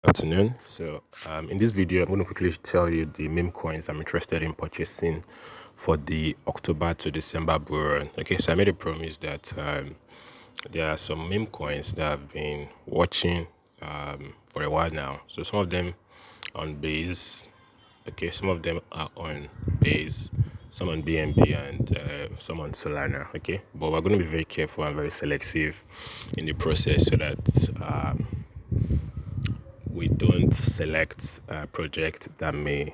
Afternoon. In this video, I'm going to quickly tell you the meme coins I'm interested in purchasing for the October to December bull run. Okay, so I made a promise that there are some meme coins that I've been watching for a while now. So some of them on base, okay, some of them are on base, some on BNB, and some on Solana. Okay, but we're going to be very careful and very selective in the process so that we don't select a project that may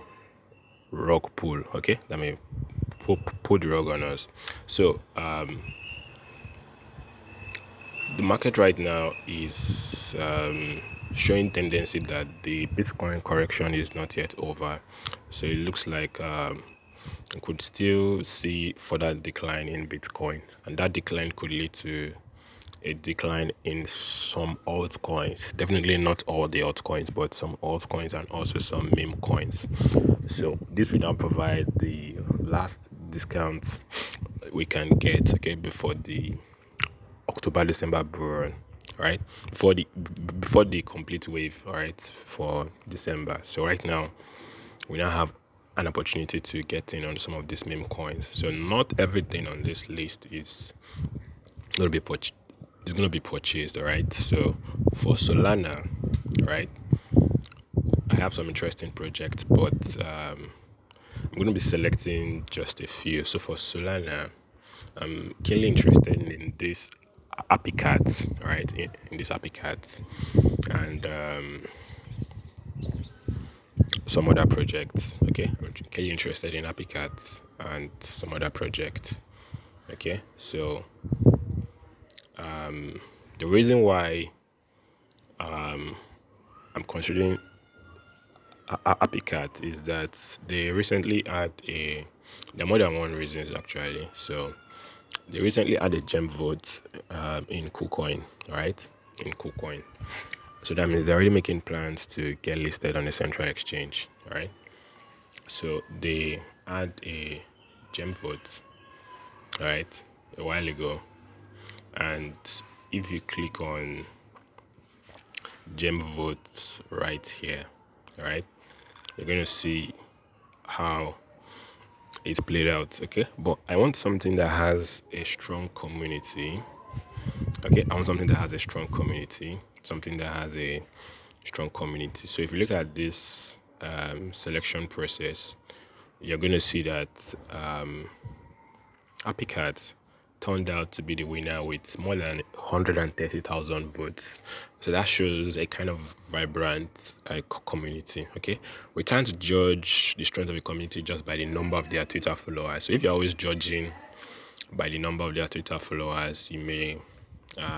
rug pull, okay, that may pull the rug on us. So the market right now is showing tendency that the Bitcoin correction is not yet over. So it looks like we could still see further decline in Bitcoin, and that decline could lead to a decline in some altcoins. Definitely not all the altcoins, but some altcoins and also some meme coins. So this will now provide the last discount we can get, okay, before the October December bull run, right? Before the complete wave, all right, for December. So right now we now have an opportunity to get in on some of these meme coins. So not everything on this list is going to be purchased, all right? So for Solana, right, I have some interesting projects, but I'm going to be selecting just a few. So for Solana, I'm keenly interested in this API cat, right? In this API cat, and some other projects. Okay, I'm keenly interested in API cat and some other projects. Okay, so the reason why I'm considering API cat is that they recently had there are more than one reasons actually. So they recently had a gem vote in Kucoin, right? In Kucoin. So that means they're already making plans to get listed on a central exchange, right? So they had a gem vote, right, a while ago. And if you click on gem votes right here, right, you're going to see how it played out, okay? But I want something that has a strong community. Okay, I want something that has a strong community, something that has a strong community. So if you look at this selection process, you're going to see that API cat turned out to be the winner with more than 130,000 votes. So that shows a kind of vibrant community. Okay, we can't judge the strength of a community just by the number of their Twitter followers. So if you're always judging by the number of their Twitter followers, you may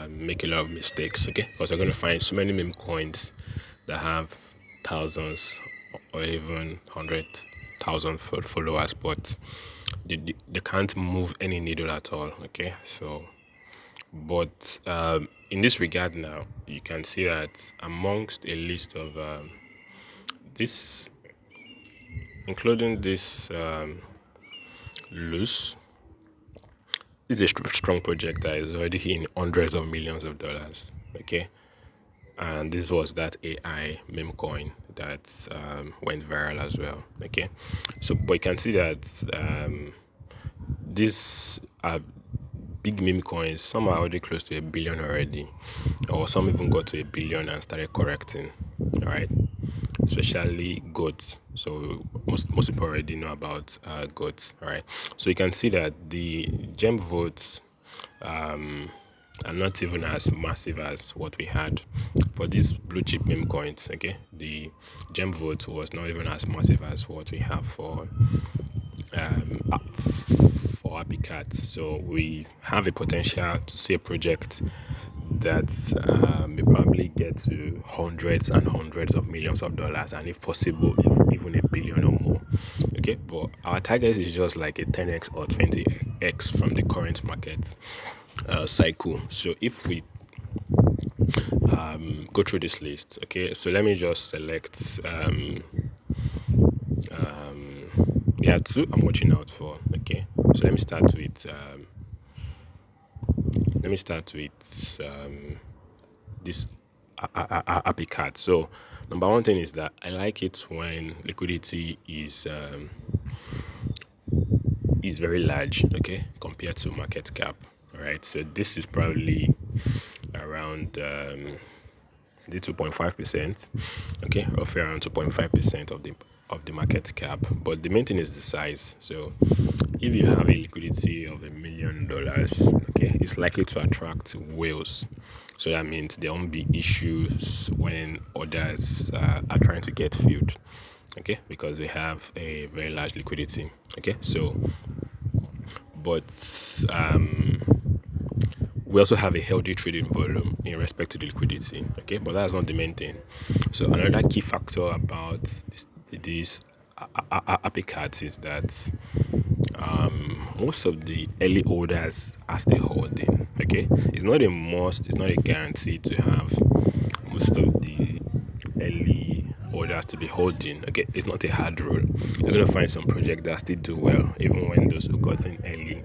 make a lot of mistakes. Okay, because you're going to find so many meme coins that have thousands or even 100,000 followers, but they can't move any needle at all. Okay, so but in this regard now, you can see that amongst a list of this, including this loose, this is a strong project that is already hitting hundreds of millions of dollars. Okay, and this was that AI meme coin that went viral as well. Okay, so but you can see that these are big meme coins. Some are already close to 1 billion already, or some even got to 1 billion and started correcting. All right, especially goats. So most people already know about goats. All right, so you can see that the gem votes are not even as massive as what we had for these blue chip meme coins. Okay, the gem vote was not even as massive as what we have for API cat. So we have a potential to see a project that may probably get to hundreds and hundreds of millions of dollars, and if possible, even 1 billion or more. Okay, but our target is just like a 10x or 20x from the current market cycle. So if we go through this list, okay, so let me just select there are two I'm watching out for. Okay, so let me start with this API cat. So Number one thing is that I like it when liquidity is very large, okay, compared to market cap. All right, so this is probably around the 2.5%, okay, roughly around 2.5% of the market cap. But the main thing is the size. So if you have a liquidity of $1 million, okay, it's likely to attract whales. So that means there won't be issues when others are trying to get filled, okay, because they have a very large liquidity, okay. So but we also have a healthy trading volume in respect to the liquidity, okay, but that's not the main thing. So another key factor about this API cards is that most of the early holders are still holding, okay. It's not a must, it's not a guarantee to have most of the early holders to be holding, okay. It's not a hard rule. You're going to find some projects that still do well even when those who got in early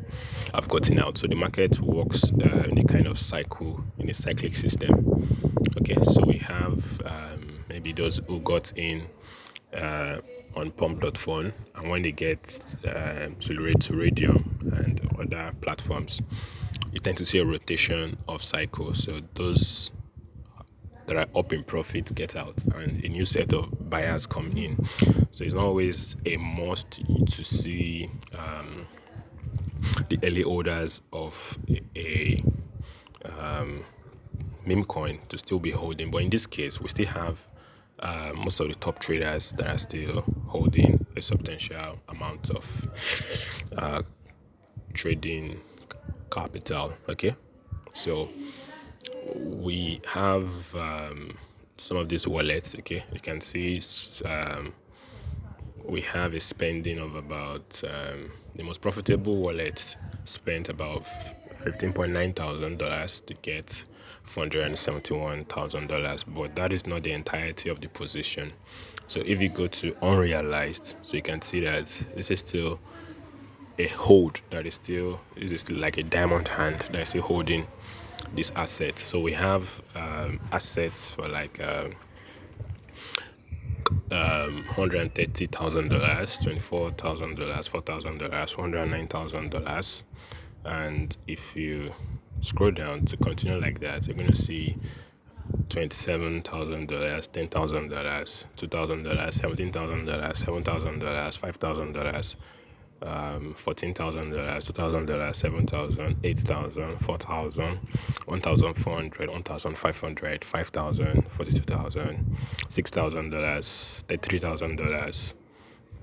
have gotten out. So the market works in a kind of cycle, in a cyclic system, okay. So we have maybe those who got in on pump.phone, and when they get to Radium and other platforms, you tend to see a rotation of cycles. So those that are up in profit get out and a new set of buyers come in. So it's not always a must to see the early orders of a meme coin to still be holding, but in this case we still have most of the top traders that are still holding a substantial amount of trading capital, okay. So we have some of these wallets, okay. You can see we have a spending of about the most profitable wallet spent about $15,900 to get $471,000, but that is not the entirety of the position. So if you go to unrealized, so you can see that this is still a hold, this is still like a diamond hand that is still holding this asset. So we have assets for like $130,000, $24,000, $4,000, $109,000, and if you scroll down to continue like that, you're going to see $27,000, $10,000, $2,000, $17,000, $7,000, $5,000, $14,000, $2,000, $7,000, $8,000, $4,000, $1,400, $1,500, $5,000, $42,000, $6,000, $33,000,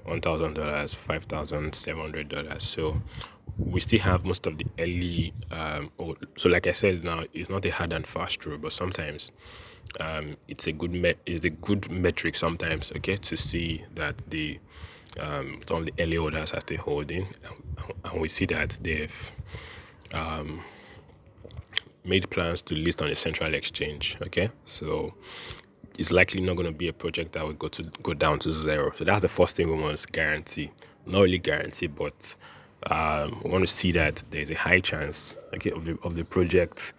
$1,000, $5,700. So we still have most of the early so like I said, now it's not a hard and fast rule, but sometimes it's a good metric sometimes, okay, to see that the some of the early orders are still holding, and we see that they've made plans to list on a central exchange, okay. So it's likely not going to be a project that will go down to zero. So that's the first thing we must guarantee. Not really guarantee, but we want to see that there's a high chance, okay, of the project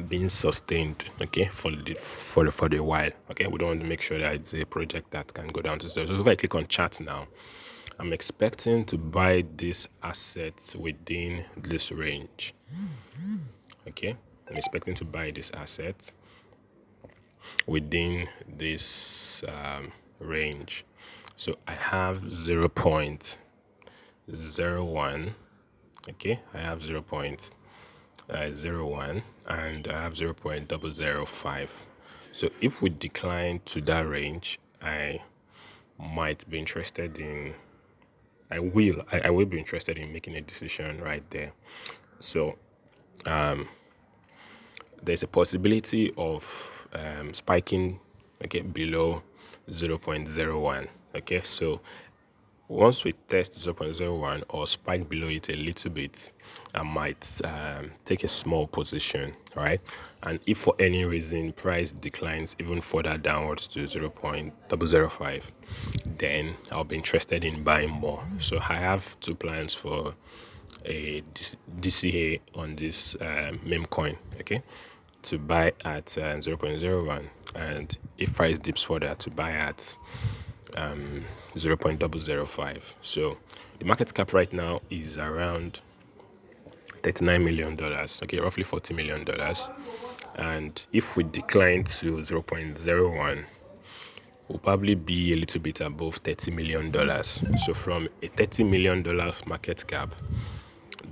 being sustained, okay, for the while, okay. We don't want to make sure that it's a project that can go down to zero. So if I click on chat now, I'm expecting to buy this asset within this range, okay. I'm expecting to buy this asset within this range. So I have 0.01, okay. I have 0.01 and I have 0.005. So if we decline to that range, I might be interested in I will be interested in making a decision right there. So there's a possibility of spiking, okay, below 0.01, okay. So once we test 0.01 or spike below it a little bit, I might take a small position, right? And if for any reason price declines even further downwards to 0.005, then I'll be interested in buying more. So I have two plans for a DCA on this meme coin, okay, to buy at 0.01 and if price dips further, to buy at 0.005. So the market cap right now is around $39 million, okay, roughly $40 million. And if we decline to 0.01, will probably be a little bit above $30 million. So from a $30 million market cap,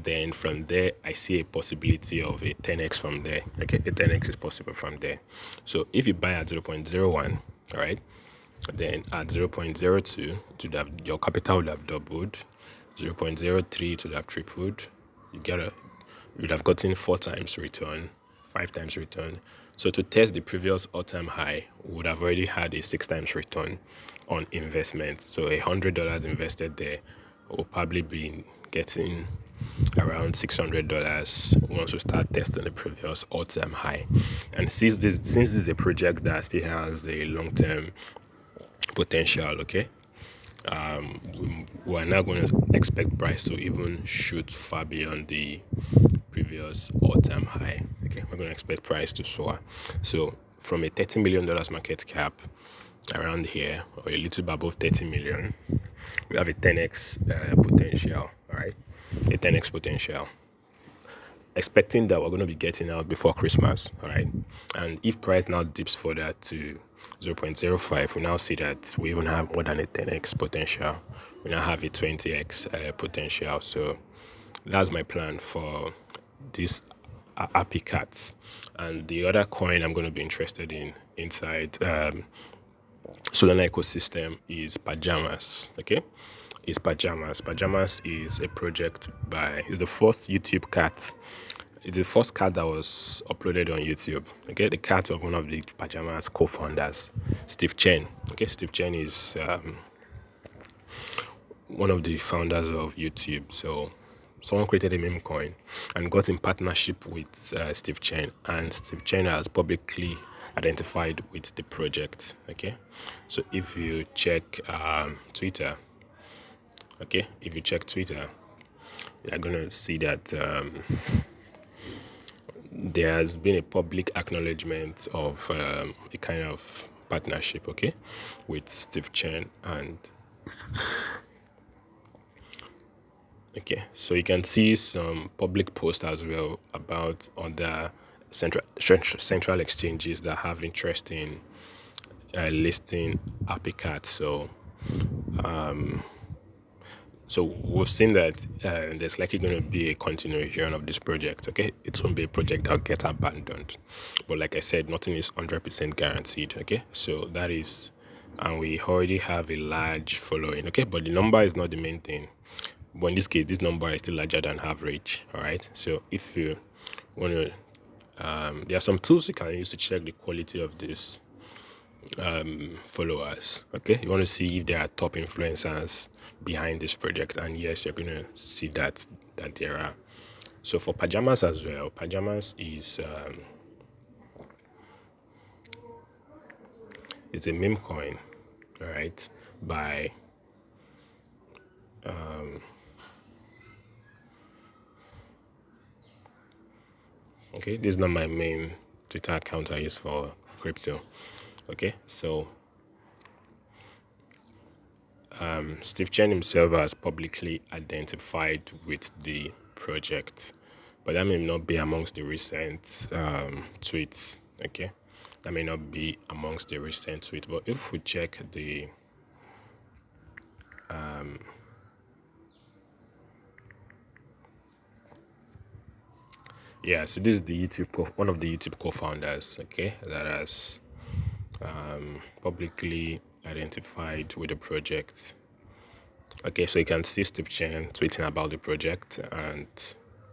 then from there I see a possibility of a 10x from there. Okay, a 10x is possible from there. So if you buy at 0.01, all right, then at 0.02 your capital would have doubled, 0.03 to have tripled. You'd have gotten 4 times return, 5 times return. So to test the previous all-time high, we would have already had a 6 times return on investment. So $100 invested there will probably be getting around $600 once we start testing the previous all-time high. And since this is a project that still has a long-term potential, okay, we're now going to expect price to even shoot far beyond the previous all-time high. Okay, we're going to expect price to soar. So from a $30 million market cap around here, or a little bit above 30 million, we have a 10x potential. All right, a 10x potential, expecting that we're going to be getting out before Christmas. All right, and if price now dips further to 0.05, we now see that we even have more than a 10x potential. We now have a 20x potential. So that's my plan for this API CAT. And the other coin I'm going to be interested in inside Solana ecosystem is Pajamas. Okay, it's Pajamas. Pajamas is a project is the first YouTube cat. It's the first cat that was uploaded on YouTube. Okay, the cat of one of the Pajamas co-founders, Steve Chen. Okay, Steve Chen is one of the founders of YouTube. So someone created a meme coin and got in partnership with Steve Chen, and Steve Chen has publicly identified with the project. Okay, so if you check Twitter, okay, if you check Twitter, you're gonna see that there has been a public acknowledgement of a kind of partnership, okay, with Steve Chen. And okay, so you can see some public posts as well about other central exchanges that have interest in listing API CAT. So we've seen that there's likely going to be a continuation of this project. Okay, it won't be a project that'll get abandoned, but like I said, nothing is 100% guaranteed. Okay, so that is, and we already have a large following. Okay, but the number is not the main thing. But in this case, this number is still larger than average. All right, so if you want to there are some tools you can use to check the quality of this followers. Okay, you want to see if there are top influencers behind this project, and yes, you're going to see that there are. So for Pajamas as well, Pajamas is it's a meme coin, all right, by okay, this is not my main Twitter account I use for crypto. Okay, so Steve Chen himself has publicly identified with the project, but that may not be amongst the recent tweets. Okay, that may not be amongst the recent tweets, but if we check the yeah, so this is the one of the YouTube co-founders, okay, that has publicly identified with the project. Okay, so you can see Steve Chen tweeting about the project and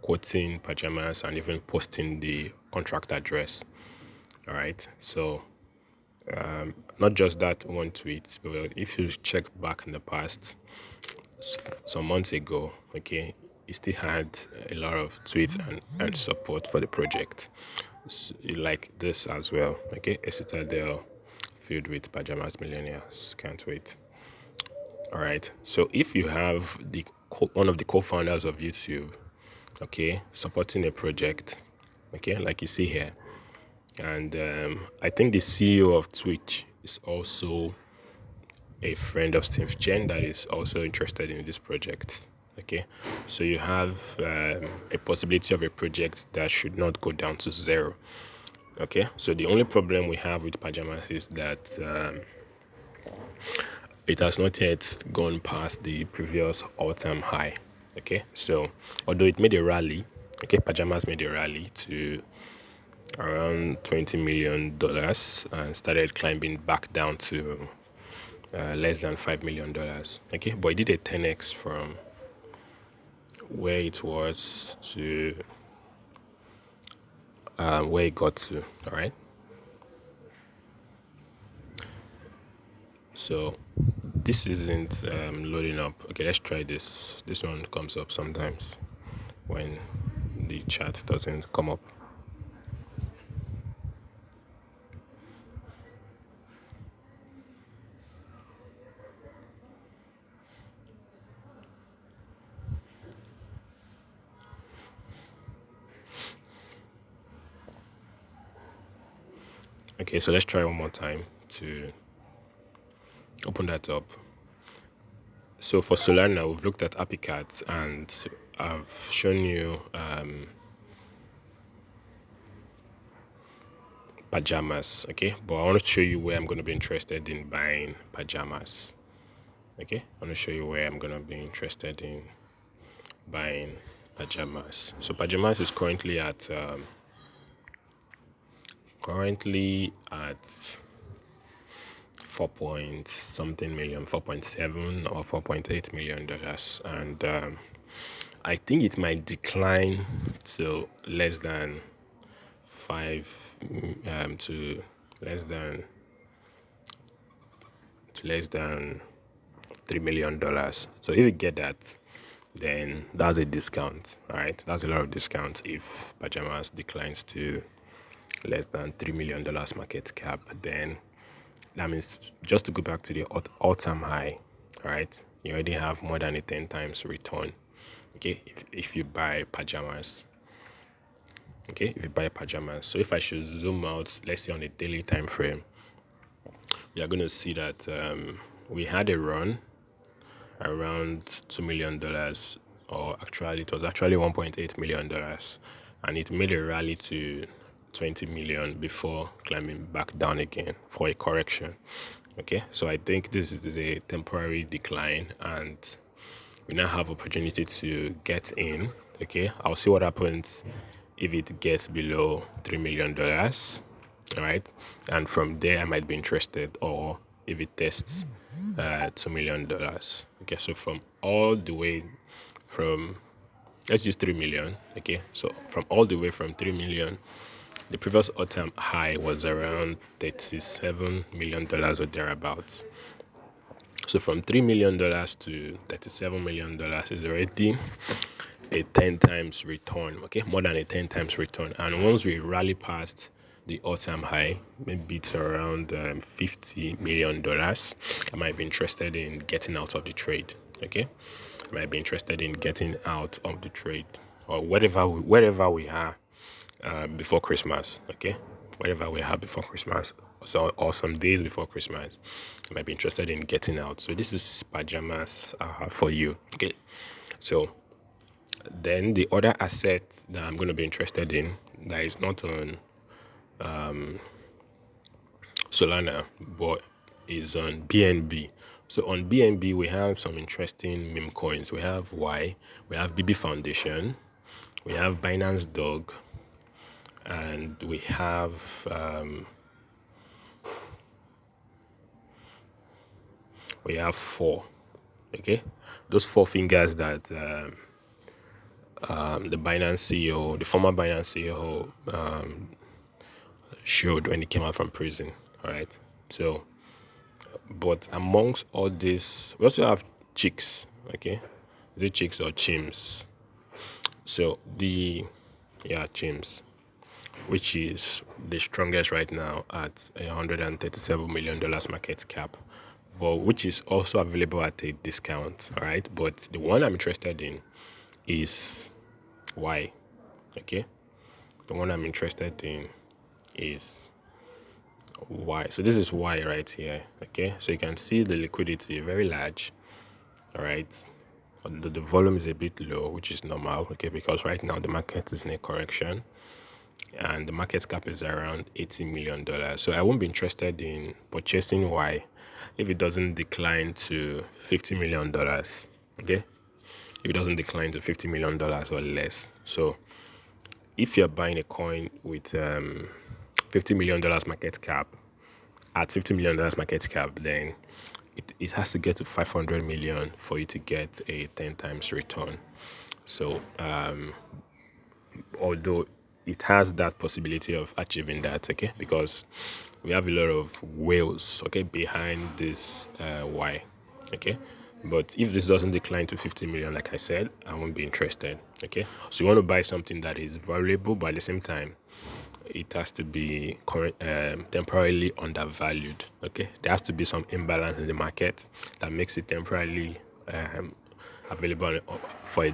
quoting Pajamas and even posting the contract address. All right, so not just that one tweet, but if you check back in the past, some months ago, okay, he still had a lot of tweets and support for the project, so, like this as well. Okay, a citadel filled with Pajamas millionaires, can't wait. All right, so if you have one of the co-founders of YouTube, okay, supporting a project, okay, like you see here, And I think the CEO of Twitch is also a friend of Steve Chen that is also interested in this project. Okay, so you have a possibility of a project that should not go down to zero. Okay, so the only problem we have with Pajamas is that it has not yet gone past the previous all-time high. Okay, so although it made a rally, okay, Pajamas made a rally to around $20 million and started climbing back down to less than $5 million. Okay, but it did a 10x from where it was to where it got to. All right, so this isn't loading up. Okay, let's try this. This one comes up sometimes when the chat doesn't come up. Okay, so let's try one more time to open that up. So for Solana, we've looked at SUMI CAT and I've shown you Pajamas. Okay, but I want to show you where I'm going to be interested in buying Pajamas. Okay, I want to show you where I'm going to be interested in buying Pajamas. So Pajamas is currently at 4 point something million, 4.7 or 4.8 million dollars, and I think it might decline to less than 5 to less than $3 million. So if you get that, then that's a discount. All right, that's a lot of discount if Pajamas declines to less than $3 million market cap. Then that means, just to go back to the all-time high, right, you already have more than a 10 times return. Okay, if you buy Pajamas. Okay, if you buy Pajamas. So if I should zoom out, let's say on a daily time frame, we are going to see that we had a run around $2 million, or actually it was actually $1.8 million, and it made a rally to 20 million before climbing back down again for a correction. Okay, so I think this is a temporary decline and we now have opportunity to get in. Okay, I'll see what happens if it gets below $3 million. All right, and from there I might be interested, or if it tests $2 million. Okay, so from all the way from, let's use 3 million. Okay, so from all the way from 3 million, the previous all-time high was around $37 million or thereabouts. So from $3 million to $37 million is already a 10 times return. Okay, more than a 10 times return. And once we rally past the all-time high, maybe it's around $50 million, I might be interested in getting out of the trade. Okay, I might be interested in getting out of the trade, or wherever we are before Christmas. Okay, wherever we are before Christmas, so or some days before Christmas, I might be interested in getting out. So this is Pajamas for you. Okay, so then the other asset that I'm going to be interested in, that is not on Solana but is on BNB. So on BNB we have some interesting meme coins. We have Y, we have BB Foundation, we have Binance Dog, and we have four. Okay, those four fingers that the Binance CEO, the former Binance CEO, showed when he came out from prison. All right, so but amongst all this, we also have chicks. Okay, is it chicks or chims? So chims, which is the strongest right now at $137 million market cap, but which is also available at a discount. All right, but the one I'm interested in is Y. Okay, the one I'm interested in is Y. So this is Y right here. Okay, so you can see the liquidity very large. All right, the volume is a bit low, which is normal. Okay, because right now the market is in a correction and the market cap is around $80 million. So I won't be interested in purchasing Y if it doesn't decline to $50 million. Okay, if it doesn't decline to $50 million or less. So if you're buying a coin with $50 million market cap, at $50 million market cap, then it has to get to 500 million for you to get a 10 times return. So although it has that possibility of achieving that, okay, because we have a lot of whales, okay, behind this Y, okay. But if this doesn't decline to 50 million, like I said, I won't be interested. Okay, so you want to buy something that is valuable, but at the same time it has to be temporarily undervalued. Okay, there has to be some imbalance in the market that makes it temporarily available for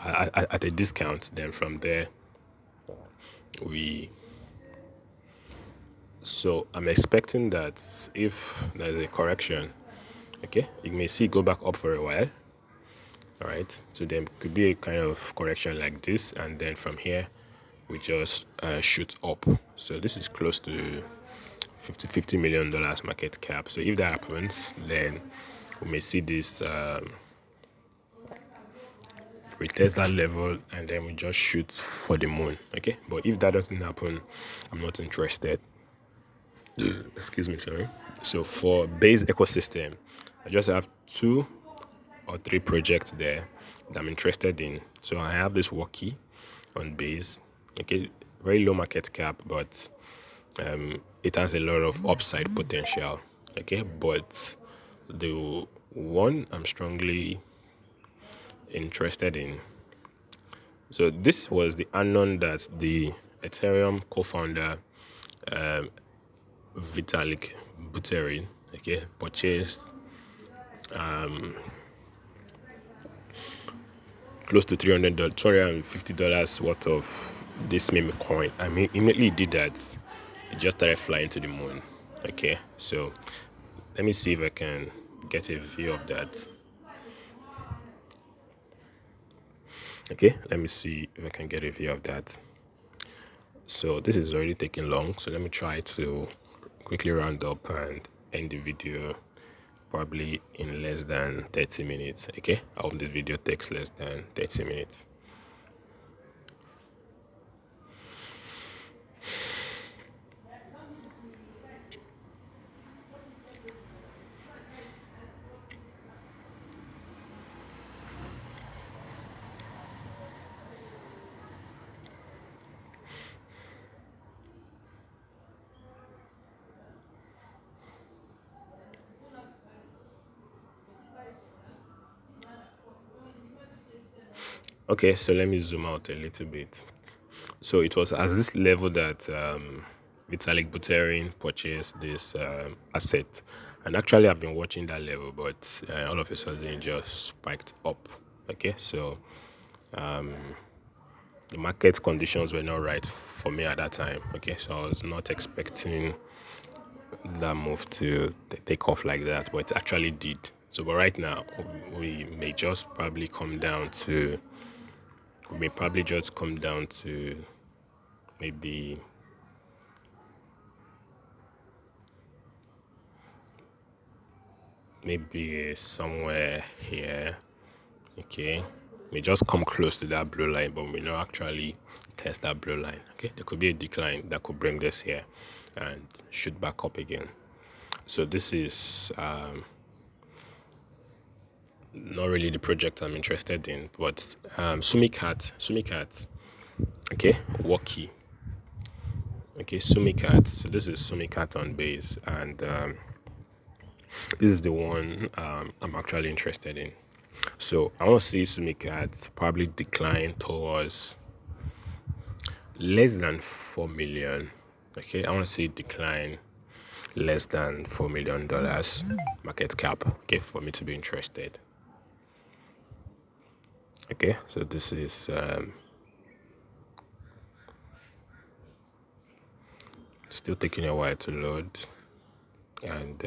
at a discount. Then from there so I'm expecting that if there's a correction, okay, you may see it go back up for a while. All right, so there could be a kind of correction like this, and then from here we just shoot up. So this is close to $50 million market cap. So if that happens, then we may see this retest that level, and then we just shoot for the moon. Okay, but if that doesn't happen, I'm not interested. Excuse me, sorry. So for base ecosystem, I just have 2 or 3 projects there that I'm interested in. So I have this WORKIE on base. Okay, very low market cap, but it has a lot of upside potential. Okay, but the one I'm strongly interested in, so this was the anon that the Ethereum co-founder Vitalik Buterin, okay, purchased close to $250 worth of this meme coin. I mean, immediately did that, it just started flying to the moon. Okay, so let me see if I can get a view of that. Okay, let me see if I can get a view of that. So this is already taking long, so let me try to quickly round up and end the video probably in less than 30 minutes. Okay, I hope this video takes less than 30 minutes. Okay, so let me zoom out a little bit. So it was at this level that Vitalik Buterin purchased this asset, and actually I've been watching that level, but all of a sudden it just spiked up. Okay, so the market conditions were not right for me at that time. Okay, so I was not expecting that move to take off like that, but it actually did. So but right now we may just probably come down to maybe somewhere here. Okay, we just come close to that blue line, but we not actually test that blue line. Okay, there could be a decline that could bring this here and shoot back up again. So this is not really the project I'm interested in, but SUMI CAT, okay, WORKIE, okay, SUMI CAT. So this is SUMI CAT on base, and this is the one I'm actually interested in. So I want to see SUMI CAT probably decline towards less than 4 million. Okay, I want to see it decline less than $4 million market cap, okay, for me to be interested. Okay, so this is still taking a while to load. And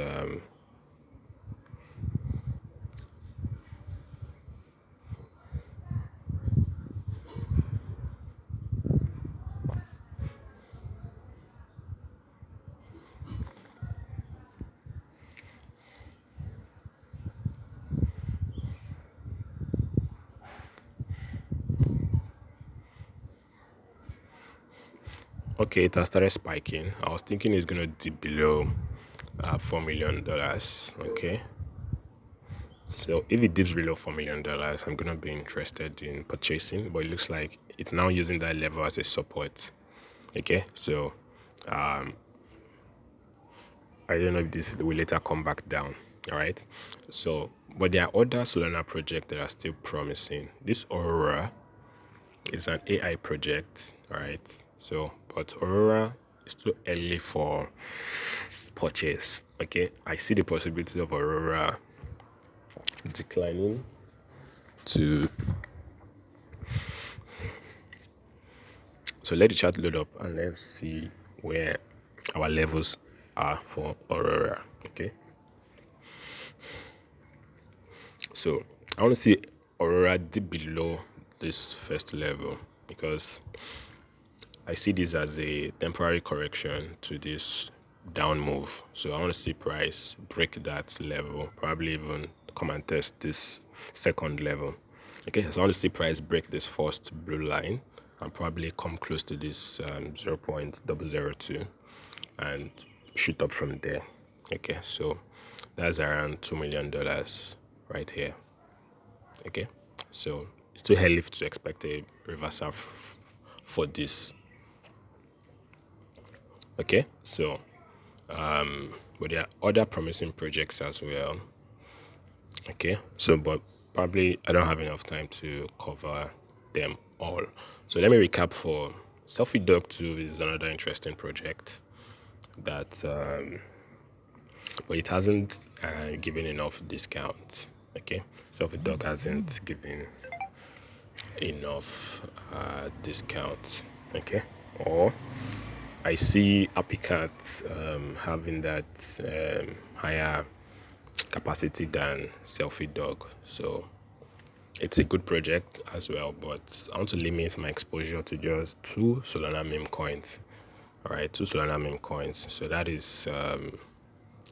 okay, it has started spiking. I was thinking it's gonna dip below $4 million. Okay, so if it dips below $4 million, I'm gonna be interested in purchasing, but it looks like it's now using that level as a support. Okay, so I don't know if this will later come back down. All right, so but there are other Solana projects that are still promising. This Aurora is an AI project. All right, so but Aurora is too early for purchase. Okay, I see the possibility of Aurora declining to, so let the chart load up and let's see where our levels are for Aurora. Okay, so I want to see Aurora dip below this first level because I see this as a temporary correction to this down move. So I want to see price break that level, probably even come and test this second level. Okay, so I want to see price break this first blue line and probably come close to this 0.002 and shoot up from there. Okay, so that's around $2 million right here. Okay, so it's too early to expect a reversal for this. Okay, so but there are other promising projects as well. Okay, so but probably I don't have enough time to cover them all, so let me recap. For Selfie Dog 2 is another interesting project that but it hasn't given enough discount. Okay, Selfie Dog hasn't given enough discount. Okay, or I see Happy Cat having that higher capacity than Selfie Dog, so it's a good project as well. But I want to limit my exposure to just two Solana meme coins. All right, two Solana meme coins. So that is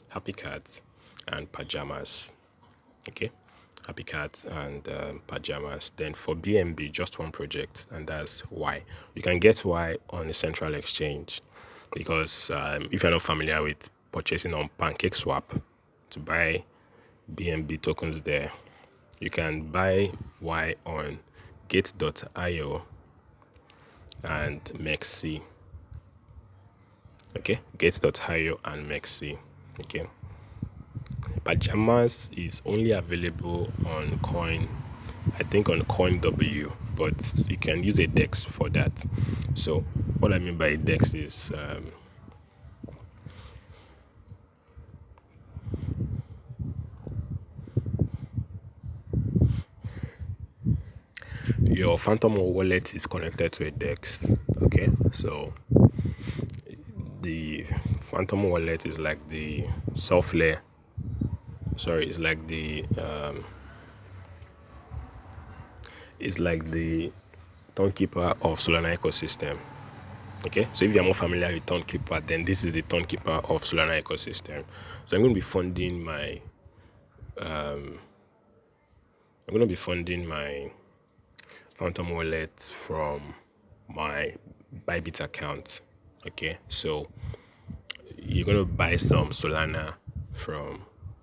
Happy Cat and Pajamas. Okay, Happy Cat and Pajamas. Then for BNB, just one project, and that's Y. You can get Y on a central exchange because if you're not familiar with purchasing on PancakeSwap to buy BNB tokens there, you can buy Y on Gate.io and MEXC. Okay, Gate.io and MEXC. Okay, Pajamas is only available on Coin, I think on CoinW, but you can use a DEX for that. So what I mean by a DEX is your Phantom wallet is connected to a DEX. Okay, so the Phantom wallet is like the software. Sorry, it's like the Townkeeper of Solana ecosystem. Okay, so if you're more familiar with Townkeeper, then this is the Townkeeper of Solana ecosystem. So I'm going to be funding my Phantom wallet from my Bybit account. Okay, so you're going to buy some Solana from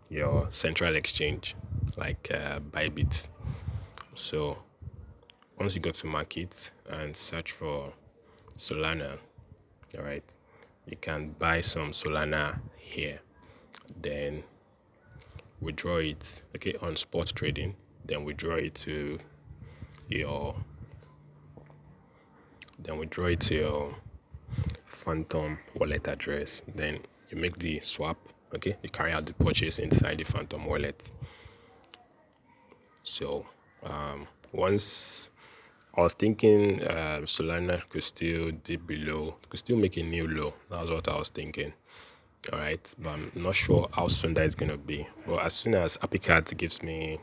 your central exchange like Bybit. So once you go to market and search for Solana, all right, you can buy some Solana here, then withdraw it, okay, on spot trading, then withdraw it to your Phantom wallet address. Then you make the swap, okay, you carry out the purchase inside the Phantom wallet. So once I was thinking Solana could still dip below, could still make a new low. That's what I was thinking. All right, but I'm not sure how soon that is gonna be. But as soon as AppyCat gives me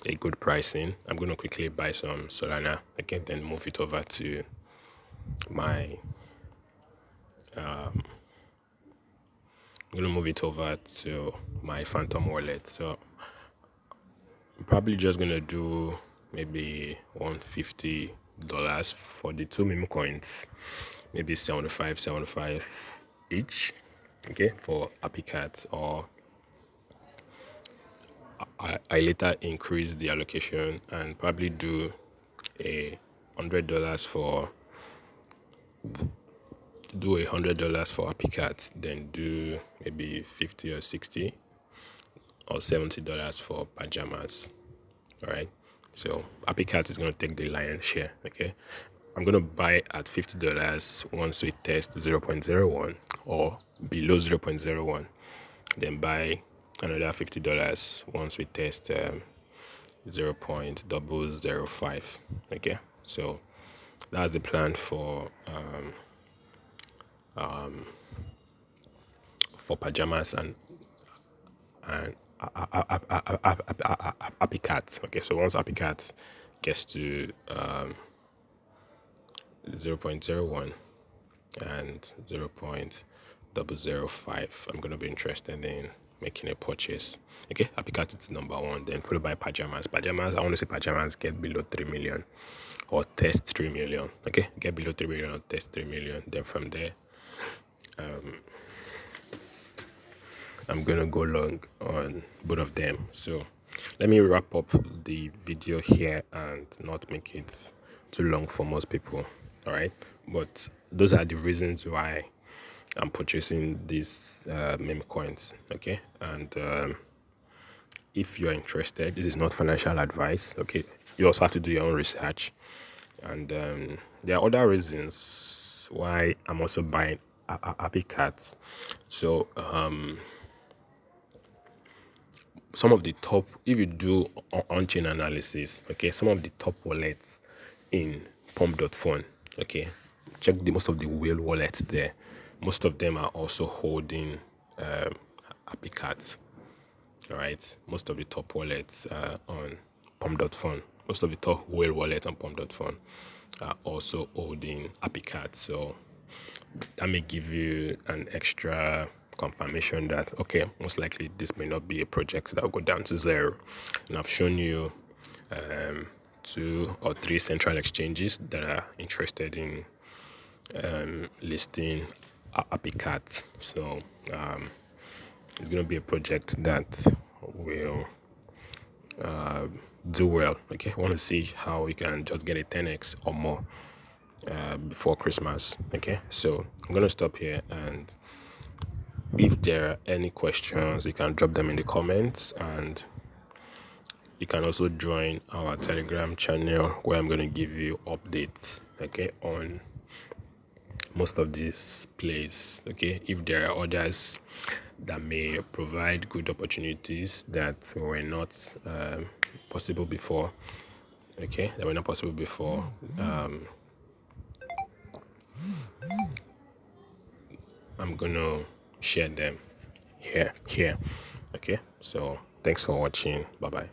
a good pricing, I'm gonna quickly buy some Solana. Okay, then move it over to my I'm gonna move it over to my Phantom wallet. So I'm probably just gonna do maybe $150 for the two meme coins, maybe 75 each. Okay, for AppyCat, or I later increase the allocation and probably do $100 for $100 for AppyCat, then do maybe 50 or 60 or $70 for Pajamas. All right, so AppyCat is going to take the lion's share. Okay, I'm going to buy at $50 once we test 0.01 or below 0.01, then buy another $50 once we test 0.005. Okay, so that's the plan for Pajamas and AppyCat. Okay, so once AppyCat gets to 0.01 and 0.005, I'm gonna be interested in making a purchase. Okay, AppyCat is number one, then followed by Pajamas. I want to see Pajamas get below 3 million or test 3 million. Okay, get below 3 million or test 3 million. Then from there, I'm gonna go long on both of them. So let me wrap up the video here and not make it too long for most people. All right, but those are the reasons why I'm purchasing these meme coins. Okay, and if you're interested, this is not financial advice. Okay, you also have to do your own research, and there are other reasons why I'm also buying AppyCats. So some of the top, if you do on-chain analysis, okay, some of the top wallets in pump.fun, okay, check the most of the whale wallets there. Most of them are also holding AppyCats. All right, most of the top wallets on pump.fun, most of the top whale wallets on pump.fun are also holding AppyCats. So that may give you an extra confirmation that, okay, most likely this may not be a project that will go down to zero. And I've shown you 2 or 3 central exchanges that are interested in listing AppyCat. So it's going to be a project that will do well. Okay, I want to see how we can just get a 10x or more before Christmas. Okay, so I'm gonna stop here, and if there are any questions, you can drop them in the comments, and you can also join our Telegram channel where I'm going to give you updates, okay, on most of these plays. Okay, if there are others that may provide good opportunities that were not possible before, okay, that were not possible before, I'm gonna share them here. Okay, so thanks for watching. Bye bye.